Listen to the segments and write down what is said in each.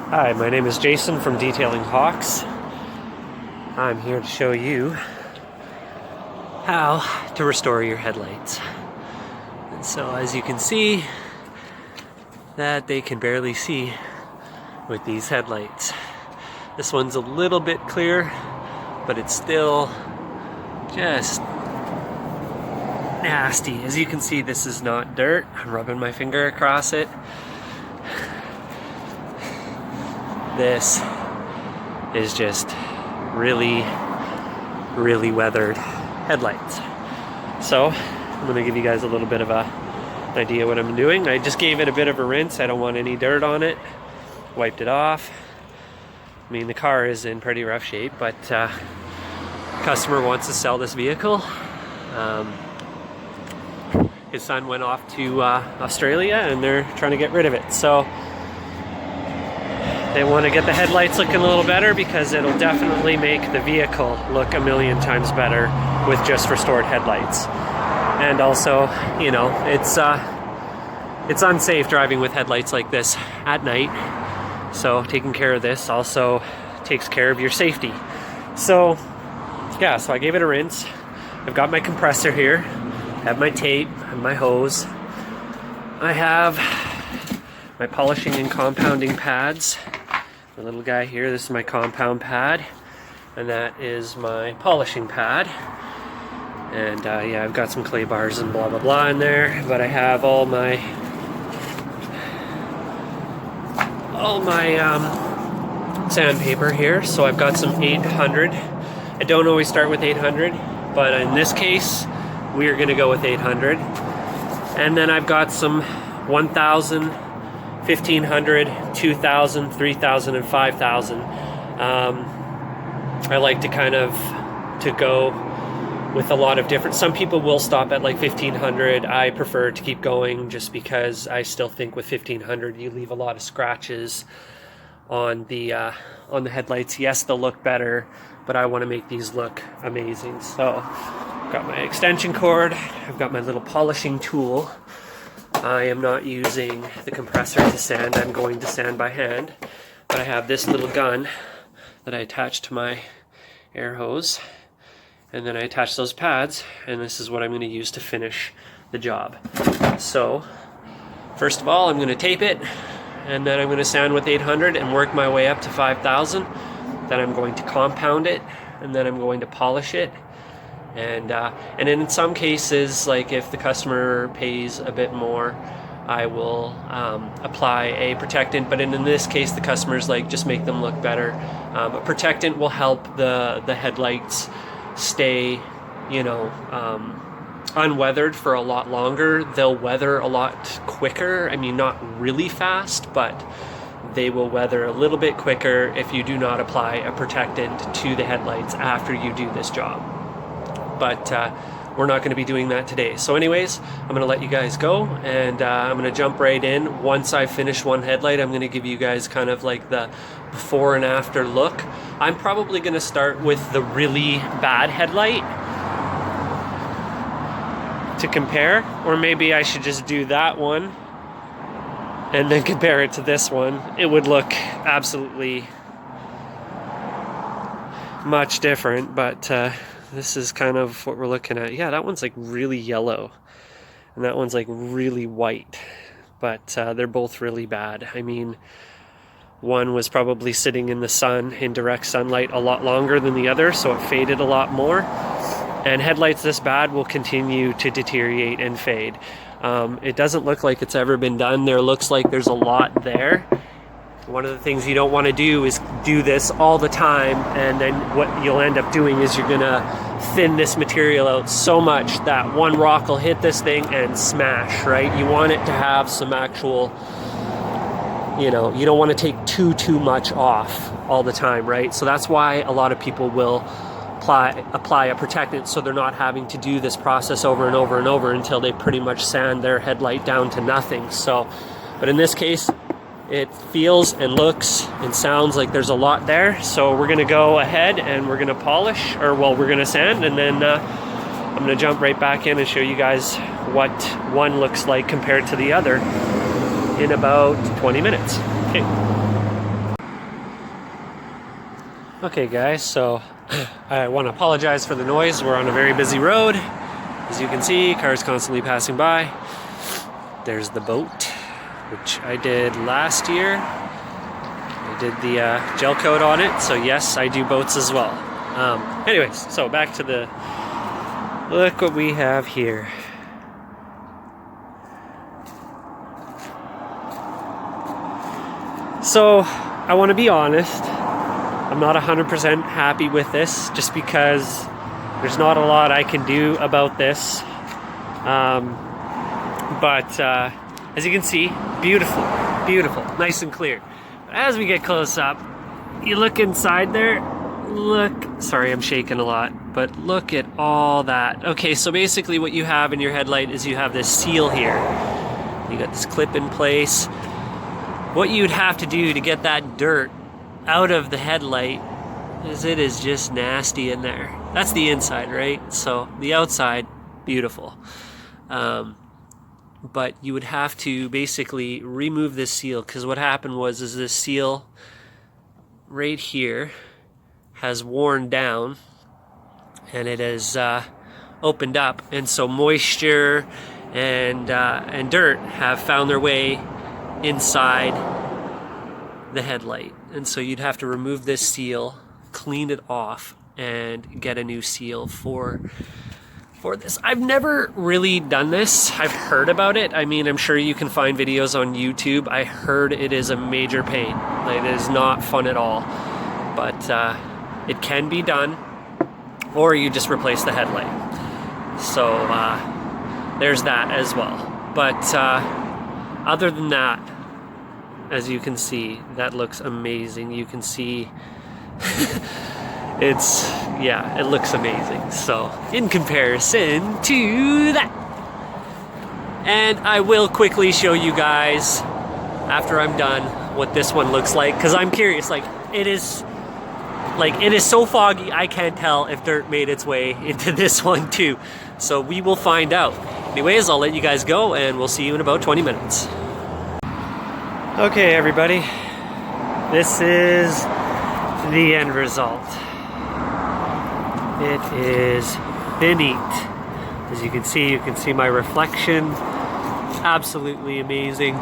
Hi, my name is Jason from Detailing Hawks. I'm here to show you how to restore your headlights. And so as you can see, that they can barely see with these headlights. This one's a little bit clear, but it's still just nasty. As you can see, this is not dirt. I'm rubbing my finger across it. This is just really weathered headlights. So I'm going to give you guys a little bit of an idea what I'm doing. I just gave it a bit of a rinse. I don't want any dirt on it. Wiped it off. I mean, the car is in pretty rough shape, but customer wants to sell this vehicle. His son went off to Australia and they're trying to get rid of it. So they want to get the headlights looking a little better because it'll definitely make the vehicle look a million times better with just restored headlights. And also, you know, it's unsafe driving with headlights like this at night. So taking care of this also takes care of your safety. So yeah, so I gave it a rinse. I've got my compressor here, I have my tape and my hose. I have my polishing and compounding pads. The little guy here, this is my compound pad, and that is my polishing pad. And yeah, I've got some clay bars and blah blah blah in there, but I have all my sandpaper here. So I've got some 800. I don't always start with 800, but in this case we are going to go with 800. And then I've got some 1000, 1500, 2000, 3000, and 5000. I like to kind of go with a lot of different. Some people will stop at like 1500. I prefer to keep going just because I still think with 1500 you leave a lot of scratches on the headlights. Yes, they'll look better, but I want to make these look amazing. So I've got my extension cord. I've got my little polishing tool. I am not using the compressor to sand. I'm going to sand by hand. But I have this little gun that I attach to my air hose. And then I attach those pads. And this is what I'm going to use to finish the job. So, first of all, I'm going to tape it. And then I'm going to sand with 800 and work my way up to 5000. Then I'm going to compound it. And then I'm going to polish it. And in some cases, like if the customer pays a bit more, I will apply a protectant. But in this case, the customer's like, just make them look better. A protectant will help the headlights stay, you know, unweathered for a lot longer. They'll weather a lot quicker. I mean, not really fast, but they will weather a little bit quicker if you do not apply a protectant to the headlights after you do this job. But we're not going to be doing that today. So anyways, I'm going to let you guys go, and I'm going to jump right in. Once I finish one headlight, I'm going to give you guys kind of like the before and after look. I'm probably going to start with the really bad headlight to compare, or maybe I should just do that one and then compare it to this one. It would look absolutely much different, but this is kind of what we're looking at. Yeah, that one's like really yellow and that one's like really white, but they're both really bad. I mean, one was probably sitting in the sun, in direct sunlight, a lot longer than the other, so it faded a lot more. And headlights this bad will continue to deteriorate and fade. It doesn't look like it's ever been done. There looks like there's a lot there. One of the things you don't want to do is do this all the time, and then what you'll end up doing is you're gonna thin this material out so much that one rock will hit this thing and smash, right? You want it to have some actual, you know, you don't want to take too much off all the time, right? So that's why a lot of people will apply a protectant, so they're not having to do this process over and over and over until they pretty much sand their headlight down to nothing. So, but in this case, it feels and looks and sounds like there's a lot there. So we're gonna go ahead and we're gonna polish, or well, we're gonna sand, and then I'm gonna jump right back in and show you guys what one looks like compared to the other in about 20 minutes. Okay. Okay guys, so I want to apologize for the noise. We're on a very busy road. As you can see, cars constantly passing by. There's the boat, which I did last year. I did the gel coat on it, so yes, I do boats as well. Anyways, so back to the, look what we have here. So, I want to be honest, I'm not 100% happy with this, just because there's not a lot I can do about this. But as you can see, beautiful, beautiful, nice and clear. But as we get close up, you look inside there, look, sorry I'm shaking a lot, but look at all that. Okay, so basically what you have in your headlight is you have this seal here. You got this clip in place. What you'd have to do to get that dirt out of the headlight is it is just nasty in there. That's the inside, right? So the outside, beautiful. But you would have to basically remove this seal, because what happened was is this seal right here has worn down and it has opened up, and so moisture and dirt have found their way inside the headlight, and so you'd have to remove this seal, clean it off, and get a new seal for this. I've never really done this. I've heard about it. I mean, I'm sure you can find videos on YouTube. I heard it is a major pain. Like, it is not fun at all, but it can be done, or you just replace the headlight. So there's that as well. But other than that, as you can see, that looks amazing. You can see it looks amazing. So in comparison to that, and I will quickly show you guys after I'm done what this one looks like, because I'm curious. It is so foggy I can't tell if dirt made its way into this one too. So we will find out. Anyways, I'll let you guys go, and we'll see you in about 20 minutes. Okay, everybody, this is the end result. It is neat. As you can see my reflection. Absolutely amazing.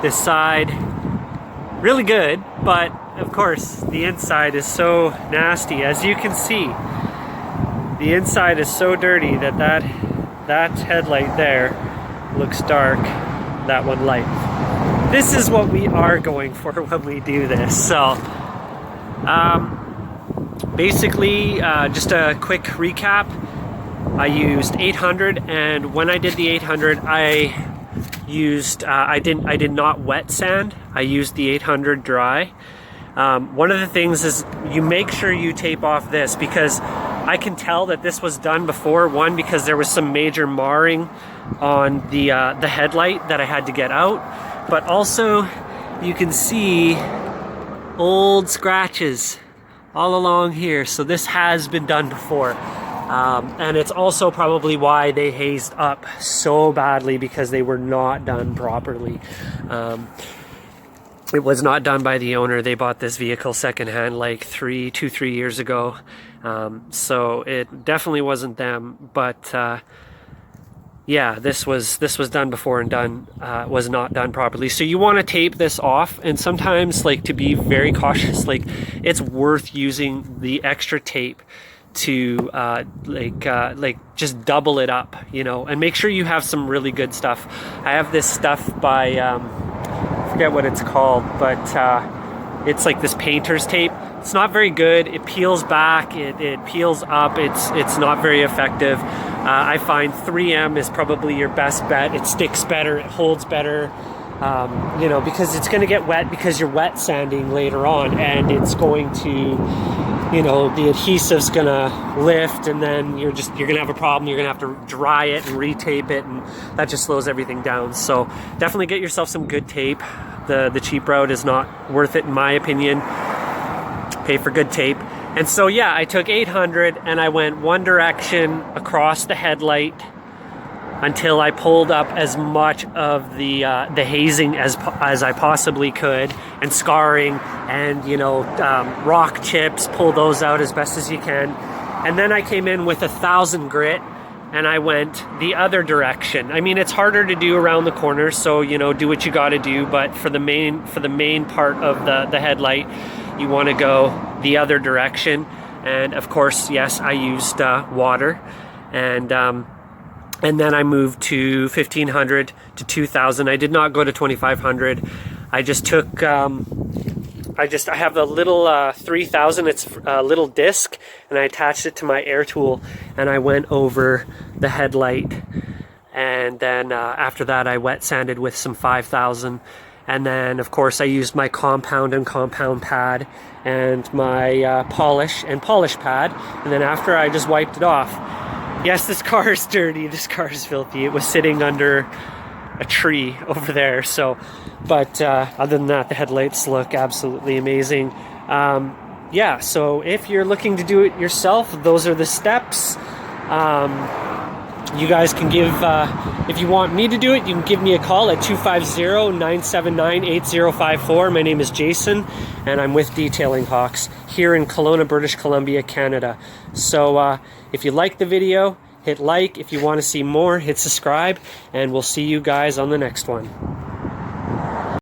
This side, really good, but of course the inside is so nasty. As you can see, the inside is so dirty that headlight there looks dark, that one light. This is what we are going for when we do this. So basically, just a quick recap. I used 800, and when I did the 800, I did not wet sand. I used the 800 dry. One of the things is you make sure you tape off this, because I can tell that this was done before. One, because there was some major marring on the headlight that I had to get out, but also you can see old scratches all along here. So this has been done before, and it's also probably why they hazed up so badly, because they were not done properly. It was not done by the owner. They bought this vehicle secondhand like 3 years ago. So it definitely wasn't them, but yeah, this was done before, and was not done properly. So you want to tape this off, and sometimes, to be very cautious, it's worth using the extra tape to just double it up, and make sure you have some really good stuff. I have this stuff by I forget what it's called, but it's like this painter's tape. It's not very good. It peels back, it peels up. It's not very effective. I find 3M is probably your best bet. It sticks better, it holds better, because it's going to get wet, because you're wet sanding later on, and it's going to, the adhesive's going to lift, and then you're going to have a problem. You're going to have to dry it and retape it, and that just slows everything down. So definitely get yourself some good tape. The cheap route is not worth it, in my opinion. Pay for good tape. And so yeah, I took 800 and I went one direction across the headlight, until I pulled up as much of the hazing as I possibly could, and scarring, and you know, rock chips, pull those out as best as you can. And then I came in with 1,000 grit, and I went the other direction. I mean, it's harder to do around the corners, so you know, do what you got to do. But for the main part of the headlight, you want to go the other direction. And of course, yes, I used water, and then I moved to 1,500 to 2,000. I did not go to 2,500. I just took. I have a little 3,000, it's a little disc, and I attached it to my air tool, and I went over the headlight, and then after that I wet sanded with some 5,000, and then of course I used my compound and compound pad, and my polish and polish pad, and then after I just wiped it off. Yes, this car is dirty, this car is filthy. It was sitting under a tree over there, so, but other than that, the headlights look absolutely amazing. Yeah, so if you're looking to do it yourself, those are the steps. You guys can give, if you want me to do it, you can give me a call at 250-979-8054. My name is Jason, and I'm with Detailing Hawks here in Kelowna, British Columbia, Canada. So if you like the video, hit like. If you want to see more, hit subscribe, and we'll see you guys on the next one.